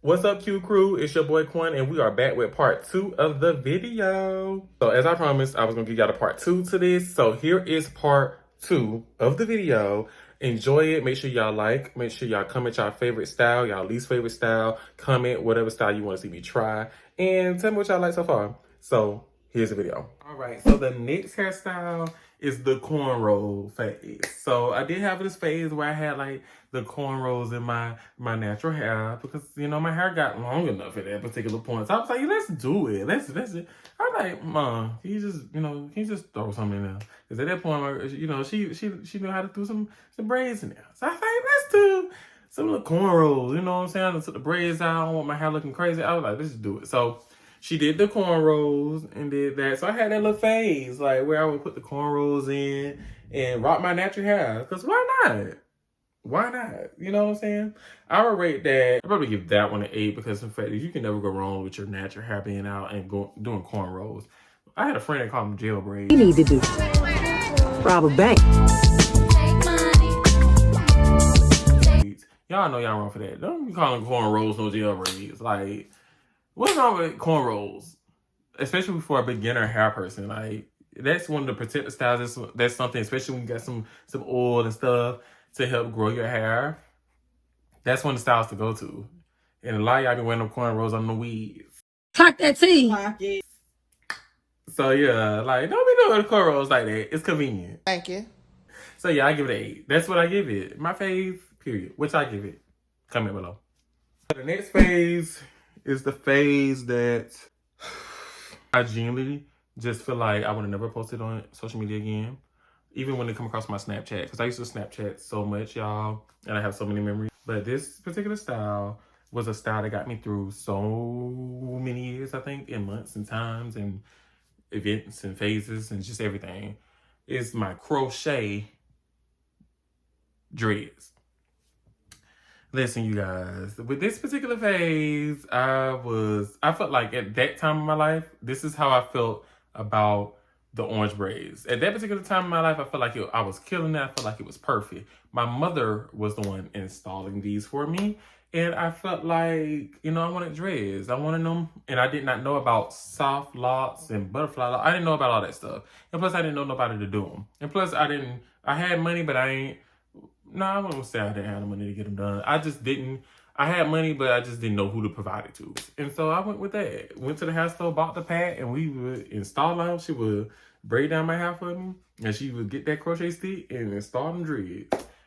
What's up, Q crew? It's your boy Quan, and we are back with part 2 of the video. So as I promised, I was gonna give y'all a part 2 to this. So here is part 2 of the video. Enjoy it. Make sure y'all like. Make sure y'all comment y'all favorite style, y'all least favorite style. Comment whatever style you want to see me try, and tell me what y'all like so far. So here's the video. All right. So the next hairstyle is the cornrow phase. So I did have this phase where I had like the cornrows in my natural hair because my hair got long enough at that particular point. So I was like, let's do it. Let's I'm like, Mom, can you just throw something in there? Because at that point, she knew how to do some braids in there. So I was like, let's do some little cornrows. You know what I'm saying? I took the braids out. I don't want my hair looking crazy. I was like, let's just do it. So she did the cornrows and did that. So I had that little phase, like where I would put the cornrows in and rock my natural hair. Because why not? Why not? You know what I'm saying? I would rate that. I'd probably give that one an 8 because in fact, you can never go wrong with your natural hair being out and doing cornrows. I had a friend that called them jail braids. You need to do rob a bank. Y'all know y'all wrong for that. Don't be calling cornrows no jail braids. Like, what's wrong with cornrows? Especially for a beginner hair person. Like, that's one of the protective styles. That's something, especially when you got some oil and stuff to help grow your hair. That's one of the styles to go to. And a lot of y'all be wearing them cornrows on the weeds. Talk that tea. So yeah, like, don't be doing cornrows like that. It's convenient. Thank you. So yeah, I give it an 8. That's what I give it. My fave, period. Which I give it. Comment below. The next phase is the phase that I genuinely just feel like I would have never posted on social media again. Even when it come across my Snapchat. Because I used to Snapchat so much, y'all. And I have so many memories. But this particular style was a style that got me through so many years, I think. And months and times and events and phases and just everything. It's my crochet dreads. Listen, you guys, with this particular phase, I felt like at that time in my life, this is how I felt about the orange braids. At that particular time in my life, I felt like I was killing it. I felt like it was perfect. My mother was the one installing these for me. And I felt like, I wanted dreads. I wanted them. And I did not know about soft locks and butterfly locks. I didn't know about all that stuff. And plus, I didn't know nobody to do them. And plus, I had money, but I wouldn't say I didn't have the money to get them done. I had money, but I just didn't know who to provide it to. And so I went with that. Went to the hair store, bought the pad, and we would install them. She would braid down my hair for me, and she would get that crochet stick and install them dreads.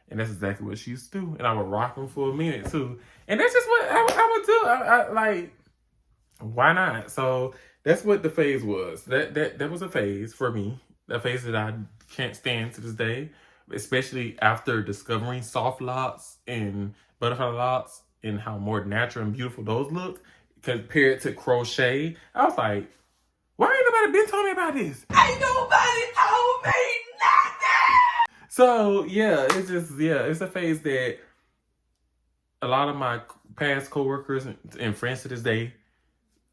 And that's exactly what she used to do. And I would rock them for a minute, too. And that's just what I would do. I like, why not? So that's what the phase was. That was a phase for me. A phase that I can't stand to this day. Especially after discovering soft locks and butterfly locks and how more natural and beautiful those look compared to crochet. I was like, why ain't nobody been telling me about this? Ain't nobody told me nothing! So yeah, it's a phase that a lot of my past coworkers and friends to this day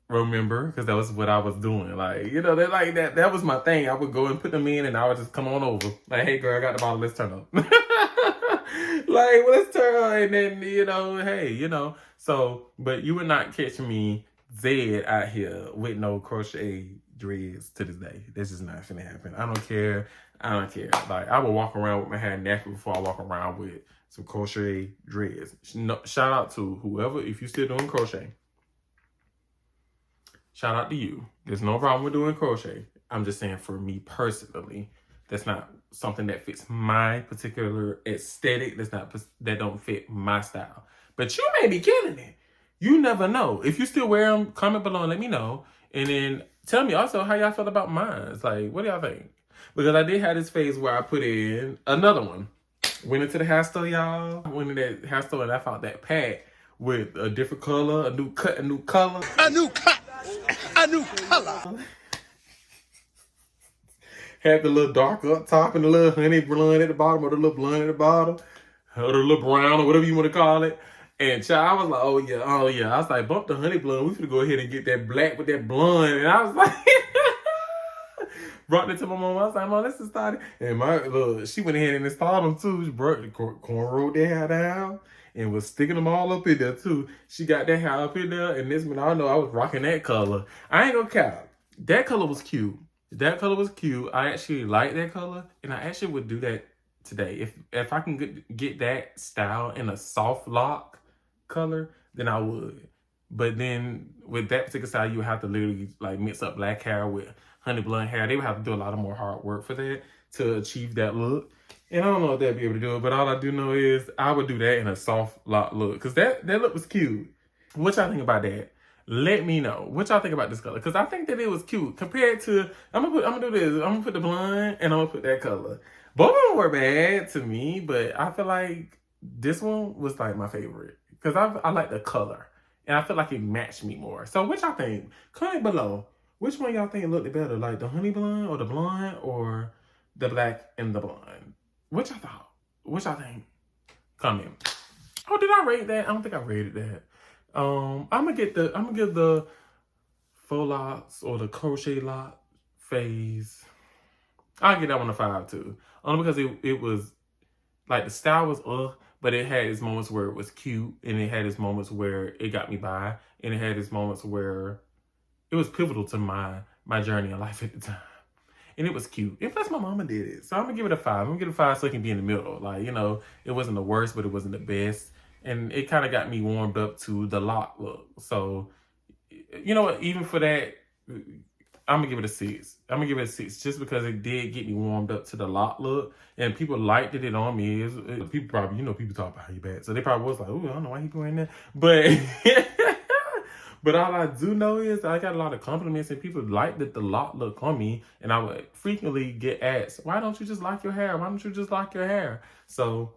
remember, because that was what I was doing. Like, they're like that was my thing. I would go and put them in and I would just come on over. Like, hey girl, I got the bottle, let's turn up. Like, well, let's turn up, and then, hey, So, but you would not catch me dead out here with no crochet dreads to this day. That's just not gonna happen. I don't care. Like, I would walk around with my hair natural before I walk around with some crochet dreads. Shout out to whoever, if you're still doing crochet. Shout out to you. There's no problem with doing crochet. I'm just saying, for me personally, that's not something that fits my particular aesthetic. That don't fit my style. But you may be killing it. You never know. If you still wear them, comment below and let me know. And then tell me also how y'all feel about mine. It's like, what do y'all think? Because I did have this phase where I put in another one. Went into the hair store, y'all. Went into that hair store and I found that pad with a different color, a new cut, a new color. A new cut. A new color. Had the little dark up top and the little honey blonde at the bottom, or the little blonde at the bottom, or the little brown, or whatever you want to call it. And child, I was like, oh yeah. I was like, bump the honey blonde. We finna go ahead and get that black with that blonde. And I was like, brought it to my mom. I was like, Mom, let's just start it. And she went ahead and installed them too. She brought the cornrow that hair down and was sticking them all up in there too. She got that hair up in there, and this man, I know I was rocking that color. I ain't gonna cap. That color was cute. That color was cute. I actually like that color, and I actually would do that today. If I can get that style in a soft lock color, then I would. But then with that particular style, you would have to literally like mix up black hair with honey blonde hair. They would have to do a lot of more hard work for that to achieve that look. And I don't know if they'd be able to do it, but all I do know is I would do that in a soft lock look. Because that look was cute. What y'all think about that? Let me know. What y'all think about this color? Because I think that it was cute. Compared to, I'm gonna do this. I'm gonna put the blonde and I'm gonna put that color. Both of them were bad to me, but I feel like this one was like my favorite. Because I like the color. And I feel like it matched me more. So what y'all think? Comment below. Which one y'all think looked better? Like the honey blonde or the blonde or the black and the blonde? What y'all thought? What y'all think? Comment. Oh, did I rate that? I don't think I rated that. I'm gonna give the faux locks or the crochet lock phase. I'll give that one a 5 too. Only because it was like the style was but it had its moments where it was cute, and it had its moments where it got me by, and it had its moments where it was pivotal to my journey in life at the time. And it was cute. And plus my mama did it. So I'm gonna give it a 5. I'm gonna give it a 5 so it can be in the middle. Like, you know, it wasn't the worst, but it wasn't the best. And it kind of got me warmed up to the lock look. So, you know what, even for that, I'm gonna give it a 6. I'm gonna give it a 6 just because it did get me warmed up to the lock look, and people liked it on me. People probably, you know, people talk about how you bad, so they probably was like, "Oh, I don't know why he wearing that," but but all I do know is I got a lot of compliments and people liked the lock look on me, and I would frequently get asked, "Why don't you just lock your hair? Why don't you just lock your hair?" So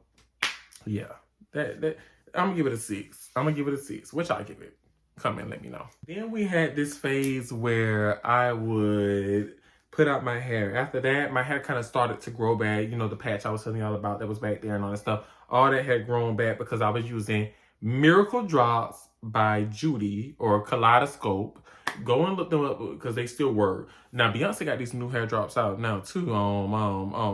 yeah, that I'm gonna give it a 6. I'm gonna give it a 6. Which I give it. Comment, let me know. Then we had this phase where I would put out my hair. After that, my hair kind of started to grow back. You know, the patch I was telling y'all about that was back there and all that stuff. All that had grown back because I was using Miracle Drops by Judy or Kaleidoscope. Go and look them up because they still work. Now, Beyonce got these new hair drops out now too.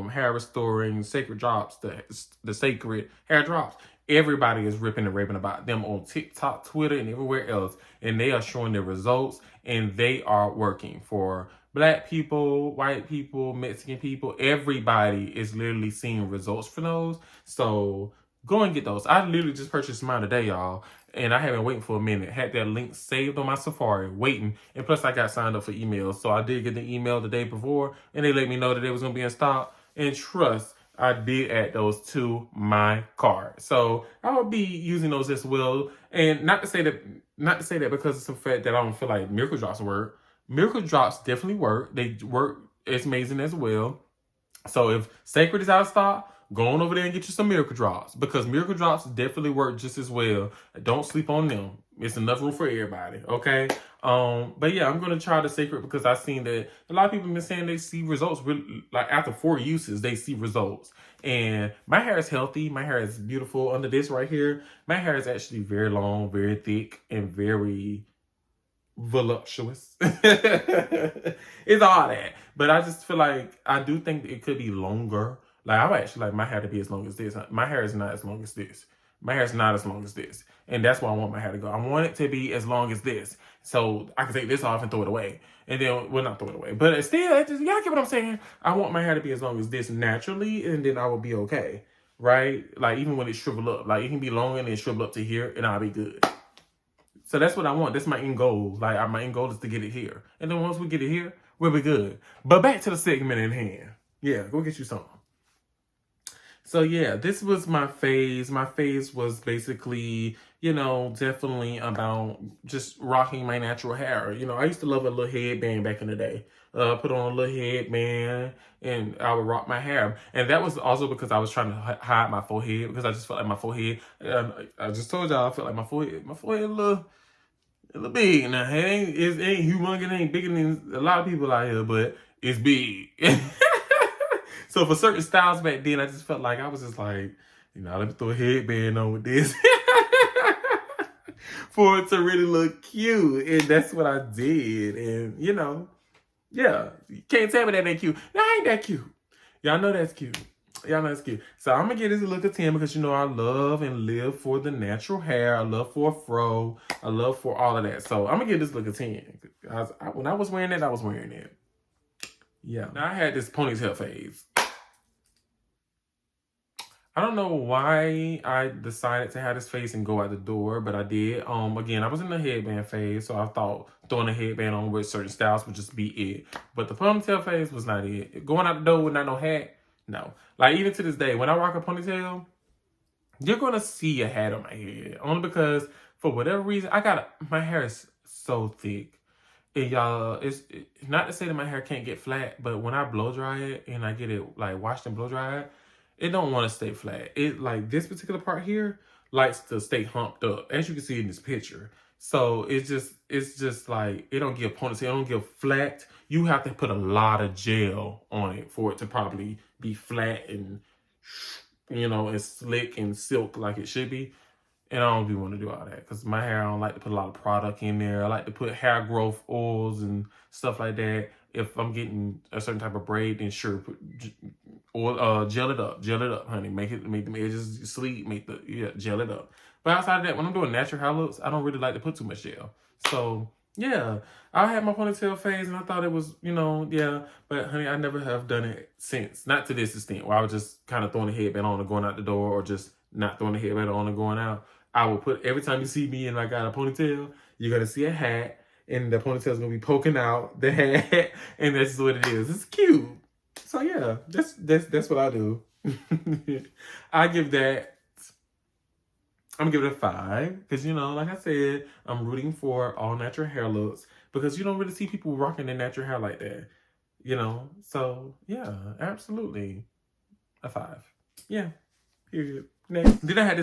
Hair Restoring Sacred Drops, the Sacred Hair Drops. Everybody is ripping and raving about them on TikTok, Twitter, and everywhere else. And they are showing their results, and they are working for Black people, white people, Mexican people. Everybody is literally seeing results for those. So go and get those. I literally just purchased mine today, y'all. And I have been waiting for a minute. Had that link saved on my Safari, waiting. And plus, I got signed up for emails. So I did get the email the day before, and they let me know that it was going to be in stock. And trust, I did add those to my cart. So I will be using those as well. And not to say that because it's the fact that I don't feel like Miracle Drops work. Miracle Drops definitely work. They work. It's amazing as well. So if Sacred is out of stock, go on over there and get you some Miracle Drops, because Miracle Drops definitely work just as well. Don't sleep on them. It's enough room for everybody, okay? But yeah, I'm gonna try the Sacred because I've seen that a lot of people have been saying they see results really, like after 4 uses, they see results. And my hair is healthy. My hair is beautiful. Under this right here, my hair is actually very long, very thick, and very voluptuous. It's all that. But I just feel like I do think it could be longer. Like, I would actually like my hair to be as long as this. My hair is not as long as this. My hair is not as long as this. And that's why I want my hair to go. I want it to be as long as this. So I can take this off and throw it away. And then, well, not throw it away. But still, y'all get what I'm saying? I want my hair to be as long as this naturally, and then I will be okay. Right? Like, even when it shrivel up. Like, it can be long and then shrivel up to here, and I'll be good. So that's what I want. That's my end goal. Like, my end goal is to get it here. And then once we get it here, we'll be good. But back to the segment in hand. Yeah, go get you something. So yeah, this was my phase. My phase was basically, you know, definitely about just rocking my natural hair. You know, I used to love a little headband back in the day. Put on a little headband and I would rock my hair. And that was also because I was trying to hide my forehead, because I just felt like my forehead, I just told y'all I felt like my forehead a little big. Now, it ain't humongous, it ain't bigger than a lot of people out here, but it's big. So for certain styles back then, I just felt like I was just like, you know, let me throw a headband on with this for it to really look cute. And that's what I did. And, you know, yeah, you can't tell me that ain't cute. That ain't that cute. Y'all know that's cute. Y'all know it's cute. So I'm gonna give this a look at 10 because you know I love and live for the natural hair. I love for a fro. I love for all of that. So I'm gonna give this a look at 10. When I was wearing it, I was wearing it. Yeah. Now I had this ponytail phase. I don't know why I decided to have this phase and go out the door, but I did. Again, I was in the headband phase, so I thought throwing a headband on with certain styles would just be it. But the ponytail phase was not it. Going out the door with not no hat, no. Like even to this day, when I rock a ponytail, you're gonna see a hat on my head. Only because for whatever reason, my hair is so thick. And y'all, it's not to say that my hair can't get flat, but when I blow dry it and I get it like washed and blow dry it don't want to stay flat. It like this particular part here likes to stay humped up, as you can see in this picture. So it's just like it don't give ponytail, it don't give flat. You have to put a lot of gel on it for it to probably be flat and and slick and silk like it should be. And I don't be want to do all that because my hair, I don't like to put a lot of product in there. I like to put hair growth oils and stuff like that. If I'm getting a certain type of braid, then sure, put oil, gel it up, honey. Make the edges sleek, gel it up. But outside of that, when I'm doing natural hair looks, I don't really like to put too much gel. So yeah, I had my ponytail phase and I thought it was, yeah. But honey, I never have done it since. Not to this extent where I was just kind of throwing the headband on and going out the door, or just not throwing the headband on and going out. I will put, every time you see me and I got a ponytail, you're going to see a hat and the ponytail's going to be poking out the hat, and that's what it is. It's cute. So yeah, that's what I do. I'm going to give it a 5 because, like I said, I'm rooting for all natural hair looks because you don't really see people rocking their natural hair like that, So yeah, absolutely a 5. Yeah, period. Next. Then I had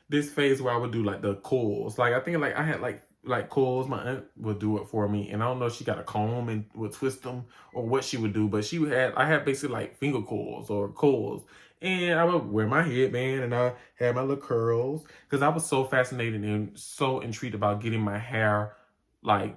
this phase where I would do like the coils. Like I think like I had like coils. My aunt would do it for me, and I don't know if she got a comb and would twist them or what she would do, but I had basically like finger coils or coils, and I would wear my headband and I had my little curls because I was so fascinated and so intrigued about getting my hair like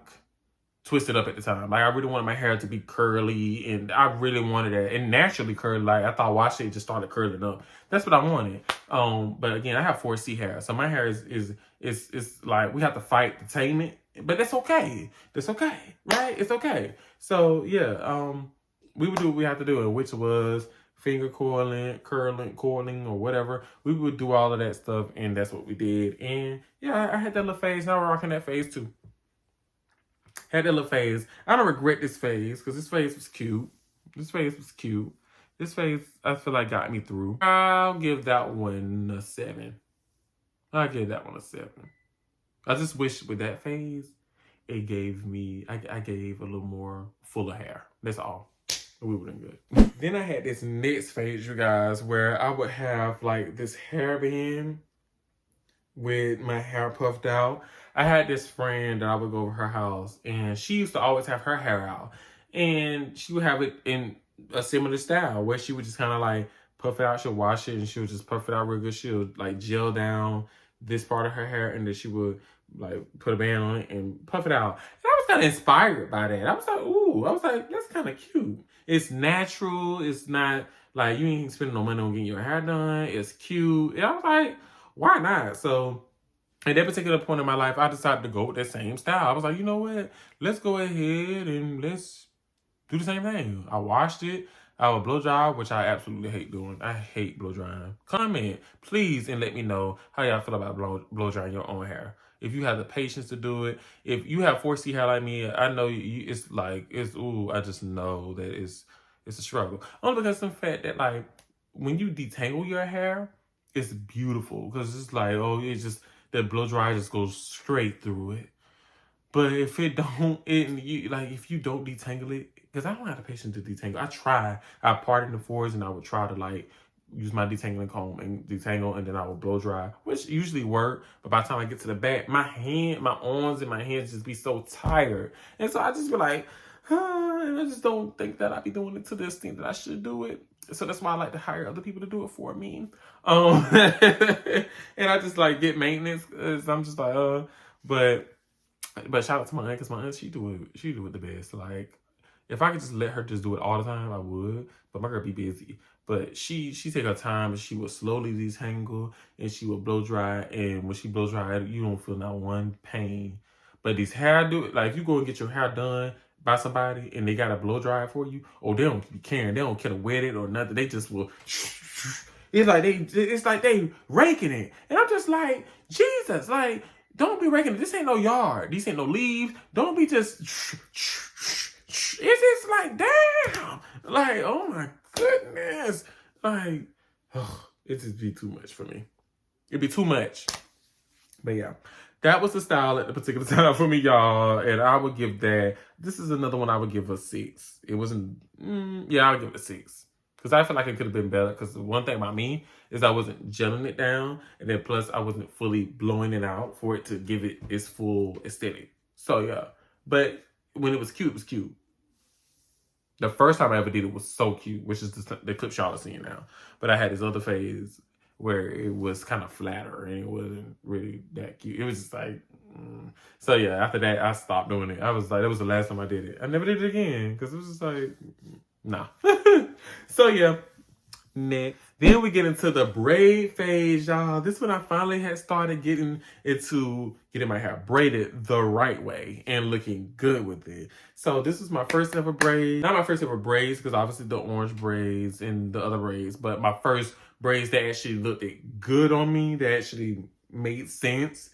twisted up at the time. Like I really wanted my hair to be curly, and I really wanted it and naturally curly. Like I thought washing it just started curling up. That's what I wanted. But again, I have 4C hair, so my hair is like we have to fight to tame it, but that's okay. That's okay, right? It's okay. So yeah, we would do what we have to do, which was finger coiling, coiling, or whatever. We would do all of that stuff, and that's what we did. And yeah, I had that little phase. Now we're rocking that phase too. Had that little phase. I don't regret this phase because this phase was cute. This phase, I feel like got me through. I'll give that one a 7. I just wish with that phase, it gave me, I gave a little more fuller hair. That's all. We were doing good. Then I had this next phase, you guys, where I would have like this hairband with my hair puffed out. I had this friend that I would go over her house, and she used to always have her hair out, and she would have it in a similar style where she would just kind of like puff it out. She'll wash it and she'll just puff it out real good. She'll like gel down this part of her hair, and then she would like put a band on it and puff it out. And I was kind of inspired by that. I was like, that's kind of cute. It's natural. It's not like you ain't spending no money on getting your hair done. It's cute. And I was like, why not? So at that particular point in my life, I decided to go with that same style. I was like, you know what? Let's go ahead and let's do the same thing. I washed it. I would blow dry, which I absolutely hate doing. I hate blow drying. Comment, please, and let me know how y'all feel about blow drying your own hair. If you have the patience to do it. If you have 4C hair like me, I know it's like, I just know that it's a struggle. Only because of the fact that like, when you detangle your hair, it's beautiful. Because it's like, the blow dryer just goes straight through it. But if it don't, if you don't detangle it, because I don't have the patience to detangle. I part in the fours, and I would try to like use my detangling comb and detangle, and then I would blow dry, which usually work. But by the time I get to the back, my arms and my hands just be so tired. And so I just be like, and I just don't think that I'd be doing it to the extent that I should do it. So that's why I like to hire other people to do it for me. And I just like get maintenance. I'm just like, but shout out to my aunt, because my aunt, she do it the best. Like, If I could just let her just do it all the time, I would. But my girl be busy. But she take her time and she would slowly detangle and she would blow dry. And when she blows dry, you don't feel not one pain. But these hair like if you go and get your hair done by somebody and they gotta blow dry it for you, they don't be caring. They don't care to wet it or nothing. They just will. It's like they raking it, and I'm just like, Jesus, like, don't be raking it. This ain't no yard. These ain't no leaves. Don't be just. It's just like, damn, like, oh my goodness, like, it just be too much for me. It'd be too much. But yeah, that was the style at the particular time for me, y'all. And I would give that. This is another one I would give a 6. It wasn't. Yeah, I'll give it a 6 because I feel like it could have been better. Because the one thing about me is I wasn't gelling it down, and then plus I wasn't fully blowing it out for it to give it its full aesthetic. So yeah, but when it was cute, it was cute. The first time I ever did it was so cute, which is the clip y'all are seeing now. But I had this other phase where it was kind of flatter and it wasn't really that cute. It was just like, So yeah, after that, I stopped doing it. I was like, that was the last time I did it. I never did it again because it was just like, nah. So yeah, next. Then we get into the braid phase, y'all. This one I finally had started getting into getting my hair braided the right way and looking good with it. So this is my first ever braid. Not my first ever braids, because obviously the orange braids and the other braids, but my first braids that actually looked good on me, that actually made sense.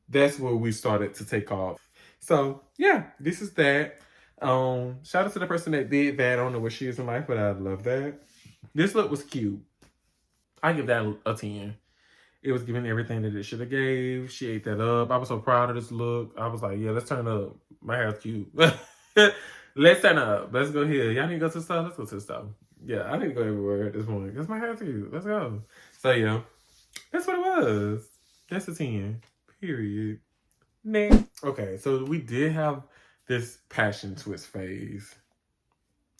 That's where we started to take off. So yeah, this is that. Shout out to the person that did that. I don't know where she is in life, but I love that. This look was cute. I give that a 10. It was giving everything that it should have gave. She ate that up. I was so proud of this look. I was like, yeah, let's turn up. My hair's cute. Let's turn up. Let's go here. Y'all need to go to the store? Let's go to the store. Yeah, I need to go everywhere this morning because my hair's cute. Let's go. So yeah, that's what it was. That's a 10. Period. Next. Okay, so we did have this passion twist phase,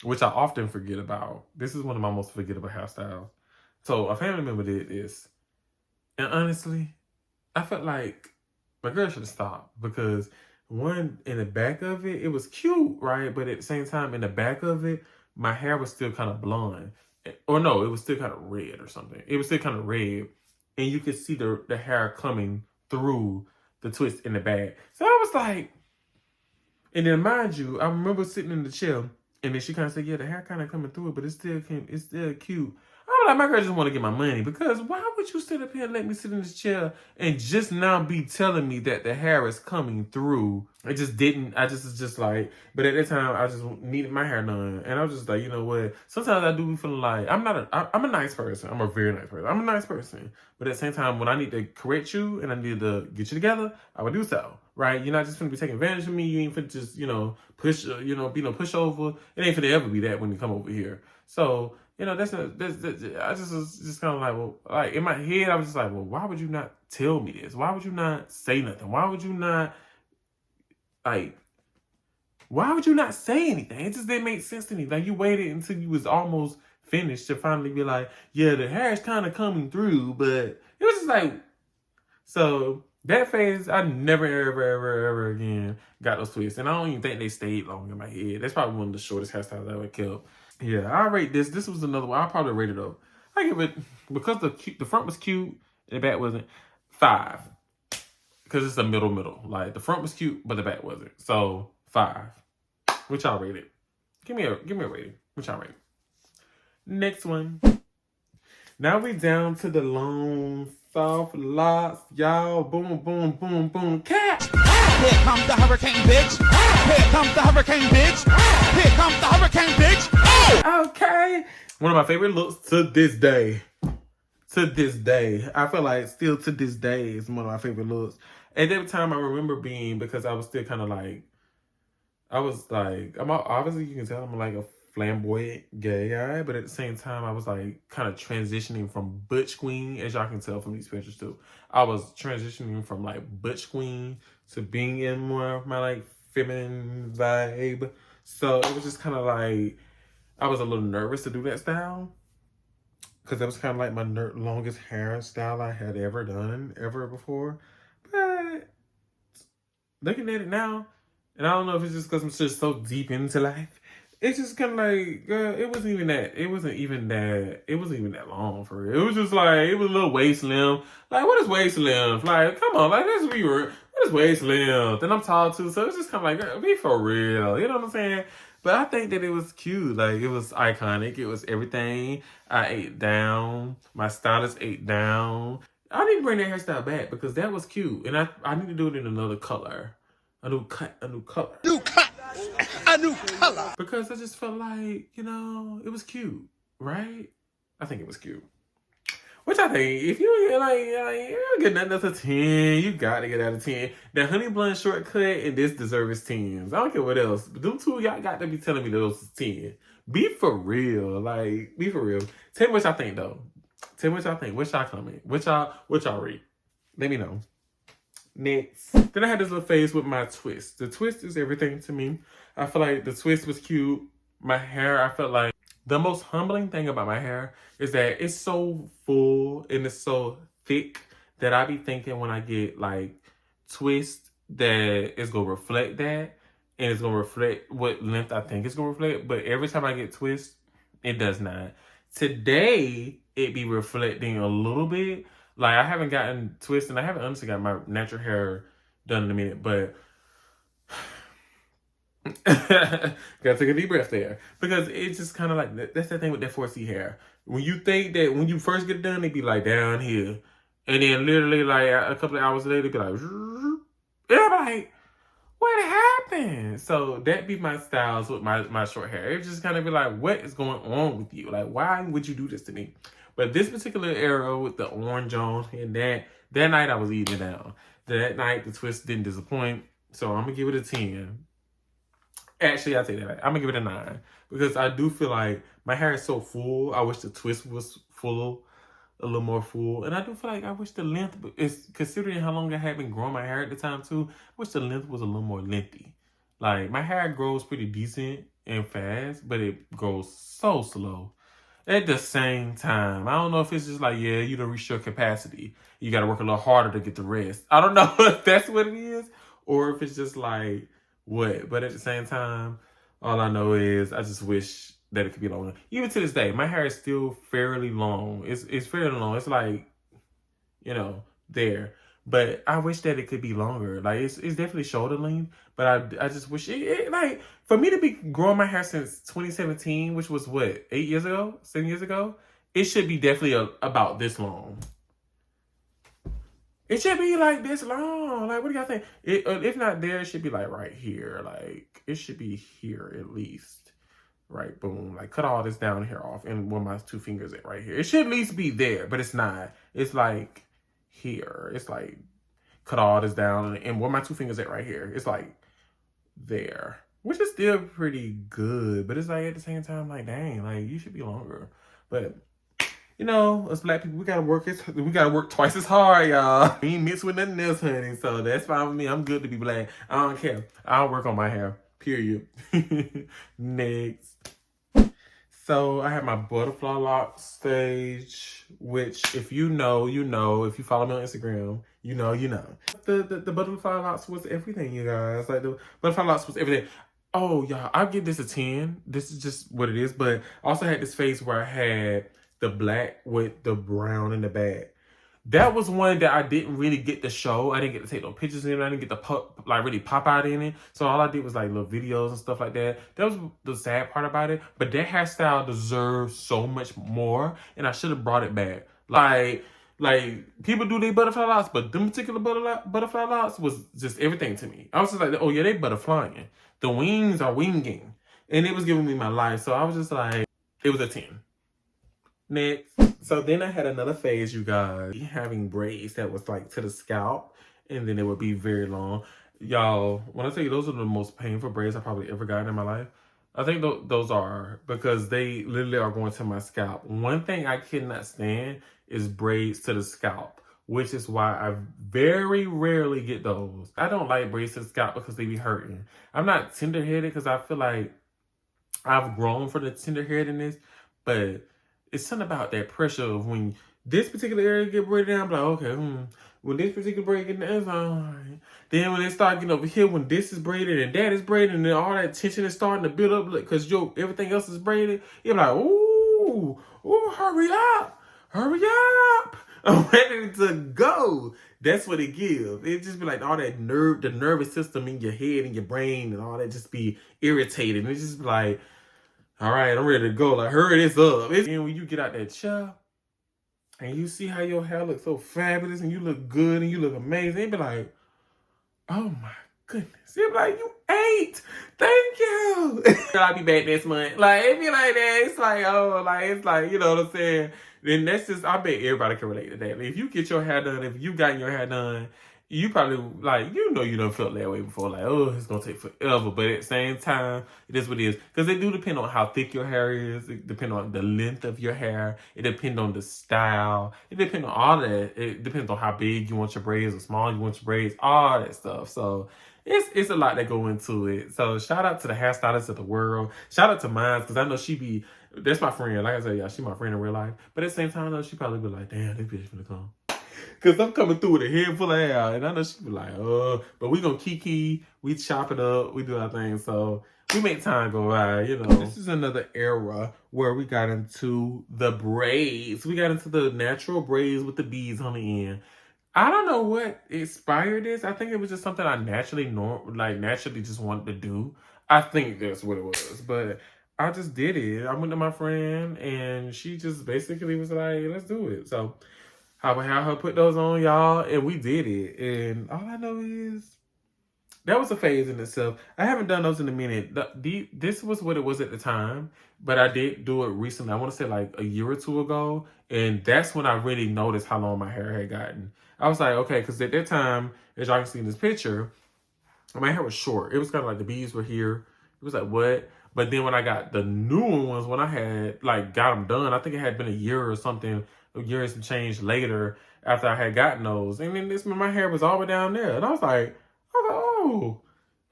which I often forget about. This is one of my most forgettable hairstyles. So a family member did this. And honestly, I felt like my girl should have stopped because one, in the back of it, it was cute, right? But at the same time, in the back of it, my hair was still kind of blonde. Or no, it was still kind of red or something. It was still kind of red. And you could see the hair coming through the twist in the back. So I was like, and then mind you, I remember sitting in the chair and then she kind of said, yeah, the hair kind of coming through it, but it's still cute. I'm like, my girl just want to get my money because why would you sit up here and let me sit in this chair and just now be telling me that the hair is coming through? I just was just like, but at that time I just needed my hair done. And I was just like, you know what? Sometimes I do be feeling like I'm a nice person. I'm a very nice person. I'm a nice person. But at the same time, when I need to correct you and I need to get you together, I would do so. Right? You're not just going to be taking advantage of me. You ain't finna just, push, be no pushover. It ain't finna ever be that when you come over here. So, I just was just kind of like, well, like in my head, I was just like, well, why would you not tell me this? Why would you not say nothing? Why would you not, why would you not say anything? It just didn't make sense to me. Like, you waited until you was almost finished to finally be like, yeah, the hair is kind of coming through, but it was just like, so that phase, I never, ever again got those twists. And I don't even think they stayed long in my head. That's probably one of the shortest hairstyles I ever kept. Yeah, I rate this. This was another one. I probably rate it up. I give it, because the front was cute and the back wasn't, 5. Because it's a middle. Like, the front was cute, but the back wasn't. So, 5. Which y'all rate it? Give me a rating. Which y'all rate? Next one. Now we down to the long, soft locks. Y'all, boom, boom, boom, boom, cat. Here comes the hurricane, bitch. Here comes the hurricane, bitch. Here comes the hurricane, bitch. Okay. One of my favorite looks to this day. To this day. I feel like still to this day is one of my favorite looks. At that time, I remember being, because I was still kind of like, obviously you can tell I'm like a flamboyant gay guy, but at the same time, I was like kind of transitioning from butch queen, as y'all can tell from these pictures too. I was transitioning from like butch queen to being in more of my like feminine vibe. So it was just kind of like, I was a little nervous to do that style because that was kind of like my longest hairstyle I had ever done before. But looking at it now, and I don't know if it's just because I'm just so deep into life, it's just kind of like, it wasn't even that. It wasn't even that. It wasn't even that long for real. It was just like, it was a little waist length. Like, what is waist length? Like, come on, like, let's be real. What is waist length? And I'm tall too, so it's just kind of like, girl, be for real. You know what I'm saying? But I think that it was cute. Like, it was iconic. It was everything. I ate down. My stylist ate down. I need to bring that hairstyle back because that was cute, and I need to do it in another color, a new color. New cut, a new color. Because I just felt like, it was cute, right? I think it was cute. Which I think, if you don't get nothing else a 10, you got to get out of 10. The Honey Blonde Shortcut and this deserves 10s. I don't care what else. But them two, y'all got to be telling me those is 10. Be for real. Like, be for real. Tell me what y'all think, though. Tell me what y'all think. What y'all comment? What y'all read? Let me know. Next. Then I had this little phase with my twist. The twist is everything to me. I feel like the twist was cute. My hair, I felt like the most humbling thing about my hair is that it's so full and it's so thick that I be thinking when I get like twist that it's gonna reflect that and it's gonna reflect what length I think it's gonna reflect. But every time I get twist, it does not. Today, it be reflecting a little bit. Like, I haven't gotten twist, and I haven't honestly got my natural hair done in a minute, but gotta take a deep breath there. Because it's just kind of like, that's the thing with that 4C hair. When you think that when you first get it done, it be like down here. And then literally like a couple of hours later, it be like, yeah, I'm like, what happened? So that be my styles with my short hair. It just kind of be like, what is going on with you? Like, why would you do this to me? But this particular era with the orange on and that night I was eating it down. That night the twist didn't disappoint. So I'm gonna give it a 10. Actually, I take that back. I'm gonna give it a 9. Because I do feel like my hair is so full. I wish the twist was full, a little more full. And I do feel like I wish the length is, considering how long I had been growing my hair at the time too, I wish the length was a little more lengthy. Like, my hair grows pretty decent and fast, but it grows so slow. At the same time, I don't know if it's just like, yeah, you don't reach your capacity. You got to work a little harder to get the rest. I don't know if that's what it is or if it's just like, what? But at the same time, all I know is I just wish that it could be longer. Even to this day, my hair is still fairly long. It's fairly long. It's like, there. But I wish that it could be longer. Like, it's definitely shoulder length, but I just wish it like, for me to be growing my hair since 2017, which was what, 8 years ago, 7 years ago, it should be definitely about this long. It should be like this long. Like, what do y'all think? If not there, it should be like right here. Like, it should be here at least. Right, boom. Like, cut all this down here off and where my 2 fingers at right here. It should at least be there, but it's not. It's like here. It's like cut all this down and where my 2 fingers at right here. It's like there, which is still pretty good, but it's like at the same time, like, dang, like, you should be longer. But us black people, we gotta work twice as hard, y'all. We ain't mixed with nothing else, honey. So that's fine with me. I'm good to be black. I don't care. I'll work on my hair. Period. Next. So I had my butterfly lock stage, which if you know, you know. If you follow me on Instagram, you know, you know. The butterfly locks was everything, you guys. Like, the butterfly locks was everything. Oh, y'all, I'll give this a 10. This is just what it is. But I also had this phase where I had the black with the brown in the back. That was one that I didn't really get to show. I didn't get to take no pictures in it. I didn't get to really pop out in it. So all I did was like little videos and stuff like that. That was the sad part about it. But that hairstyle deserves so much more, and I should have brought it back. Like people do their butterfly locks, but them particular butterfly locks was just everything to me. I was just like, oh yeah, they butterflying. The wings are winging, and it was giving me my life. So I was just like, it was a 10. Next. So then I had another phase, you guys, having braids that was like to the scalp, and then it would be very long. Y'all, when I tell you those are the most painful braids I probably ever gotten in my life, I think those are, because they literally are going to my scalp. One thing I cannot stand is braids to the scalp, which is why I very rarely get those. I don't like braids to the scalp because they be hurting. I'm not tender-headed because I feel like I've grown for the tender-headedness, but it's something about that pressure of when this particular area get braided down, I'm like, okay, when this particular braid getting that's all right. Then when they start getting over here, when this is braided and that is braided, and then all that tension is starting to build up because everything else is braided, you're like, ooh, hurry up, hurry up. I'm ready to go. That's what it gives. It just be like all that the nervous system in your head and your brain and all that just be irritated. And it's just be like, all right, I'm ready to go. Like, hurry this up. And when you get out that chair and you see how your hair looks so fabulous and you look good and you look amazing, it be like, oh my goodness. It be like, you ate. Thank you. I'll be back next month. Like, it be like that. It's like, oh, like, it's like, you know what I'm saying? Then that's just, I bet everybody can relate to that. If you get your hair done, if you got your hair done, you probably, like, you know you done felt that way before. Like, oh, it's going to take forever. But at the same time, it is what it is. Because it do depend on how thick your hair is. It depends on the length of your hair. It depends on the style. It depends on all that. It depends on how big you want your braids or small you want your braids. All that stuff. So it's a lot that go into it. So shout out to the hairstylists of the world. Shout out to mine, because I know that's my friend. Like I said, yeah, she my friend in real life. But at the same time, though, she probably be like, damn, this bitch finna come. Because I'm coming through with a head full of hair. And I know she be like, but we gonna kiki. We chop it up. We do our thing. So we make time go by, you know. This is another era where we got into the braids. We got into the natural braids with the beads on the end. I don't know what inspired this. I think it was just something I naturally just wanted to do. I think that's what it was. But I just did it. I went to my friend and she just basically was like, let's do it. So I would have her put those on, y'all, and we did it. And all I know is that was a phase in itself. I haven't done those in a minute. This was what it was at the time, but I did do it recently. I want to say like a year or two ago, and that's when I really noticed how long my hair had gotten. I was like, okay, because at that time, as y'all can see in this picture, my hair was short. It was kind of like the beads were here. It was like, what? But then when I got the new ones, when I had got them done, I think it had been a year or something, a year and some change later after I had gotten those. And then my hair was all the way down there. And I was like, oh,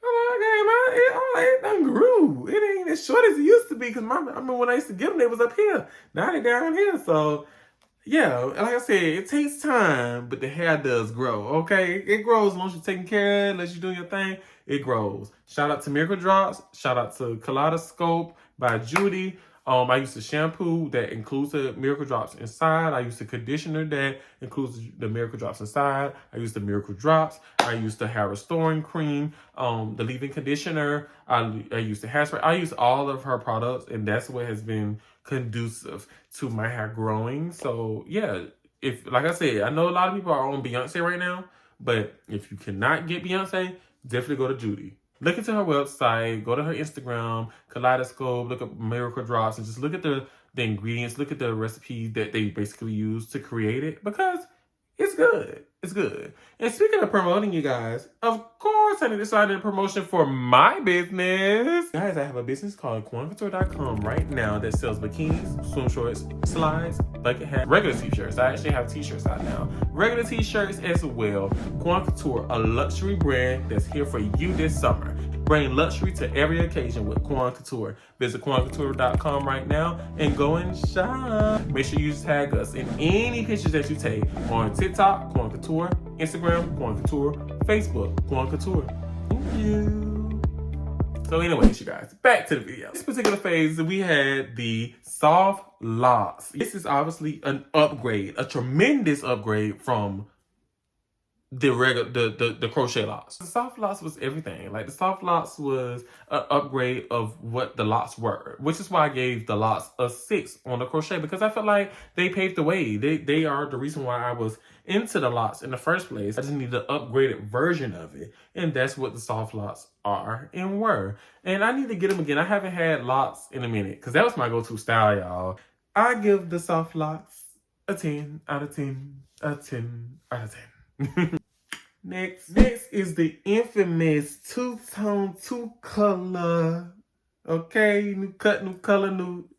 okay, it done grew. It ain't as short as it used to be. Because I remember when I used to get them, they was up here. Now they're down here. So yeah, like I said, it takes time, but the hair does grow, okay? It grows as long as you're taking care of it, unless you're doing your thing, it grows. Shout out to Miracle Drops. Shout out to Kaleidoscope by Judy. I used a shampoo that includes the Miracle Drops inside. I used a conditioner that includes the Miracle Drops inside. I used the Miracle Drops. I used the hair restoring cream, the leave-in conditioner. I used the hairspray. I used all of her products, and that's what has been conducive to my hair growing. So yeah, if like I said, I know a lot of people are on Beyonce right now, but if you cannot get Beyonce, definitely go to Judy. Look into her website, go to her Instagram, Kaleidoscope, look up Miracle Drops, and just look at the ingredients, look at the recipes that they basically use to create it, because it's good. It's good. And speaking of promoting, you guys, of course I decided a promotion for my business. Guys, I have a business called QuanCouture.com right now that sells bikinis, swim shorts, slides, bucket hats, regular t-shirts. I actually have t-shirts out now. Regular t-shirts as well. Quan Couture, a luxury brand that's here for you this summer. Bring luxury to every occasion with Quan Couture. Visit QuanCouture.com right now and go and shop. Make sure you tag us in any pictures that you take on TikTok, Quan Couture, Instagram, Quan Couture, Facebook, Quan Couture. Thank you. So anyways, you guys, back to the video. This particular phase, we had the soft locks. This is obviously an upgrade, a tremendous upgrade from the crochet locks. The soft locks was everything. Like the soft locks was an upgrade of what the locks were, which is why I gave the locks a 6 on the crochet, because I felt like they paved the way. They are the reason why I was into the locks in the first place. I just need the upgraded version of it, and that's what the soft locks are and were. And I need to get them again. I haven't had locks in a minute, because that was my go-to style, y'all. I give the soft locks a 10 out of 10, a 10 out of 10. Next is the infamous two-tone, two-color. Okay, new cut, new color, new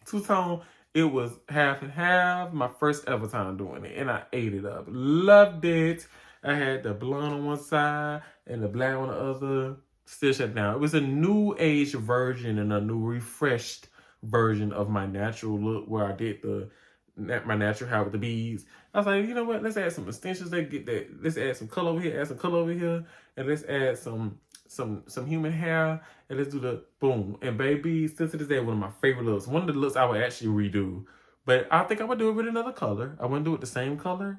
two-tone. It was half and half. My first ever time doing it, and I ate it up. Loved it. I had the blonde on one side and the black on the other. Still shut down. It was a new age version and a new refreshed version of my natural look, where I did the my natural hair with the beads. I was like, you know what? Let's add some extensions. Let's add some color over here. Add some color over here, and let's add some human hair, and let's do the boom. And baby, still to this day, one of my favorite looks. One of the looks I would actually redo. But I think I would do it with another color. I wouldn't do it the same color.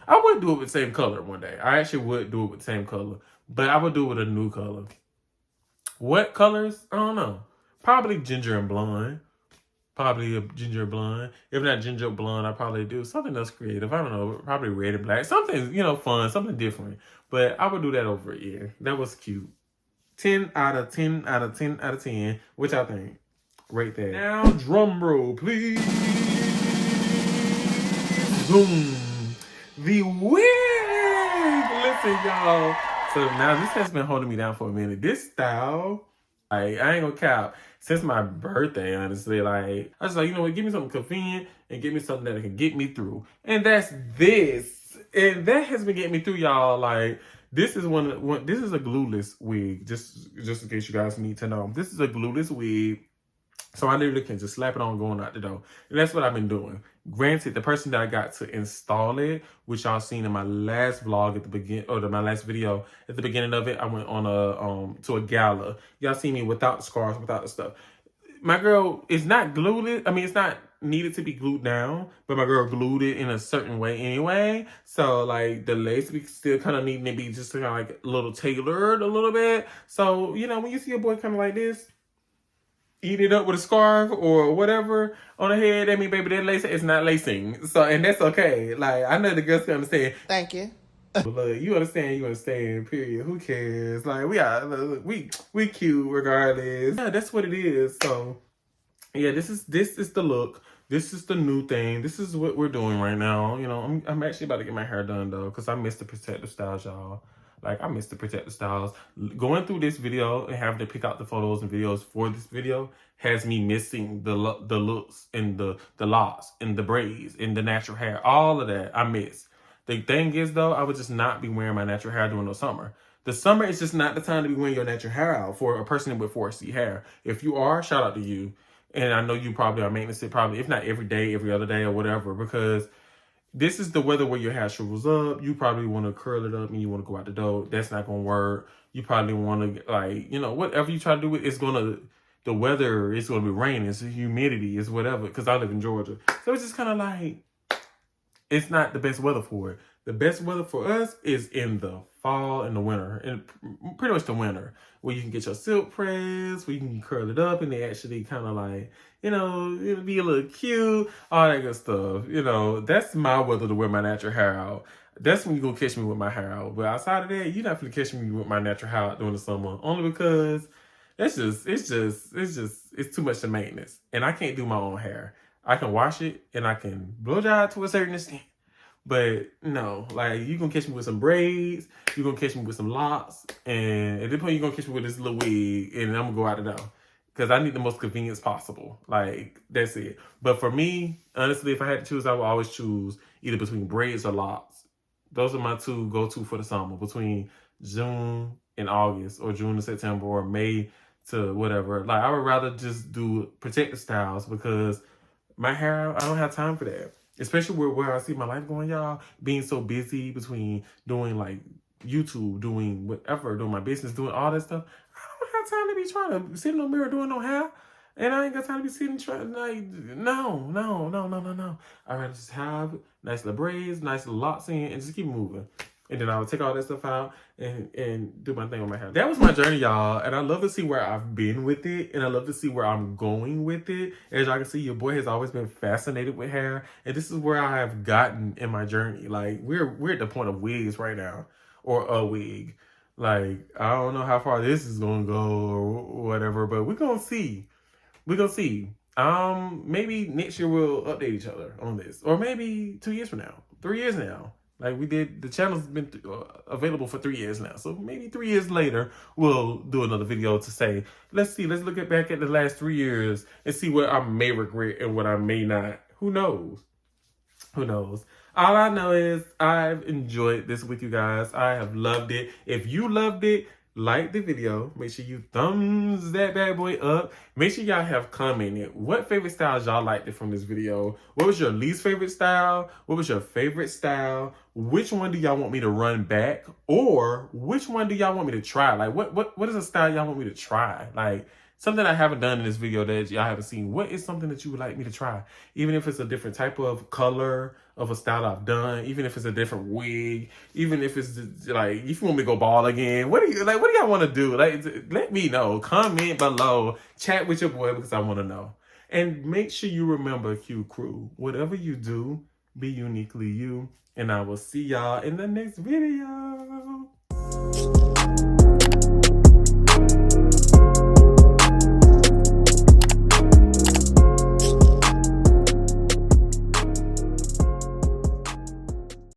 I would do it with the same color one day. I actually would do it with the same color. But I would do it with a new color. What colors? I don't know. Probably ginger and blonde. Probably a ginger blonde. If not ginger blonde, I'd probably do something else creative. I don't know. Probably red and black. Something, fun. Something different. But I would do that over a year. That was cute. 10 out of 10 out of 10 out of 10. Which I think. Rate that. Now, drum roll, please. Boom. The wig. Listen, y'all. So now this has been holding me down for a minute. This style, I ain't gonna cap. Since my birthday, honestly, I was like, you know what? Give me something convenient and give me something that can get me through. And that's this. And that has been getting me through, y'all. This is this is a glueless wig. Just in case you guys need to know, this is a glueless wig. So I literally can just slap it on going out the door. And that's what I've been doing. Granted, the person that I got to install it, which y'all seen in my last vlog at the beginning, or my last video at the beginning of it, I went on to a gala. Y'all see me without the scars, without the stuff. My girl is not glueless. I mean, it's not needed to be glued down, but my girl glued it in a certain way anyway. So the lace still kind of needing to be just kind of a little tailored a little bit. So, when you see a boy kind of like this, eat it up with a scarf or whatever on the head, I mean, baby, that lace is not lacing. So, and that's okay. I know the girls can understand. Thank you. But look, you understand, period. Who cares? We cute regardless. Yeah, that's what it is. So, yeah, this is the look. This is the new thing. This is what we're doing right now. I'm actually about to get my hair done, though, because I miss the protective styles, y'all. I miss the protective styles. Going through this video and having to pick out the photos and videos for this video has me missing the looks and the locks and the braids and the natural hair. All of that I miss. The thing is, though, I would just not be wearing my natural hair during the summer. The summer is just not the time to be wearing your natural hair out for a person with 4C hair. If you are, shout out to you. And I know you probably are maintenance it probably, if not every day, every other day or whatever, because this is the weather where your hair shrivels up. You probably want to curl it up and you want to go out the door. That's not going to work. You probably want to, whatever you try to do, the weather is going to be raining. It's humidity. It's whatever. Because I live in Georgia. So it's just kind of it's not the best weather for it. The best weather for us is in the fall and the winter. And pretty much the winter. Where you can get your silk press, where you can curl it up and they actually kind of it'll be a little cute, all that good stuff. That's my weather to wear my natural hair out. That's when you're going to catch me with my hair out. But outside of that, you're not going to catch me with my natural hair out during the summer. Only because it's too much to maintenance. And I can't do my own hair. I can wash it and I can blow dry it to a certain extent. But no, you're going to catch me with some braids, you're going to catch me with some locks, and at this point, you're going to catch me with this little wig, and I'm going to go out the door. Because I need the most convenience possible. That's it. But for me, honestly, if I had to choose, I would always choose either between braids or locks. Those are my two go-to for the summer, between June and August, or June to September, or May to whatever. I would rather just do protective styles because my hair, I don't have time for that. Especially where I see my life going, y'all. Being so busy between doing YouTube, doing whatever, doing my business, doing all that stuff. I don't have time to be trying to sit in the mirror doing no hair. And I ain't got time to be sitting trying no. I'd rather just have nice little braids, nice little locks in, and just keep moving. And then I would take all that stuff out and do my thing with my hair. That was my journey, y'all. And I love to see where I've been with it. And I love to see where I'm going with it. As y'all can see, your boy has always been fascinated with hair. And this is where I have gotten in my journey. We're at the point of wigs right now. Or a wig. I don't know how far this is going to go or whatever. But we're going to see. We're going to see. Maybe next year we'll update each other on this. Or maybe 2 years from now. 3 years now. We did, the channel's been available for 3 years now. So maybe 3 years later, we'll do another video to say, let's look back at the last 3 years and see what I may regret and what I may not. Who knows? All I know is I've enjoyed this with you guys. I have loved it. If you loved it, like the video. Make sure you thumbs that bad boy up. Make sure y'all have commented what favorite styles y'all liked from this video. What was your least favorite style? What was your favorite style? Which one do y'all want me to run back? Or which one do y'all want me to try? Like what is a style y'all want me to try? Like something I haven't done in this video that y'all haven't seen. What is something that you would like me to try? Even if it's a different type of color of a style I've done, even if it's a different wig, even if it's like, if you want me to go bald again, what do y'all want to do? Like, let me know. Comment below. Chat with your boy because I want to know. And make sure you remember, Q Crew, whatever you do, be uniquely you. And I will see y'all in the next video.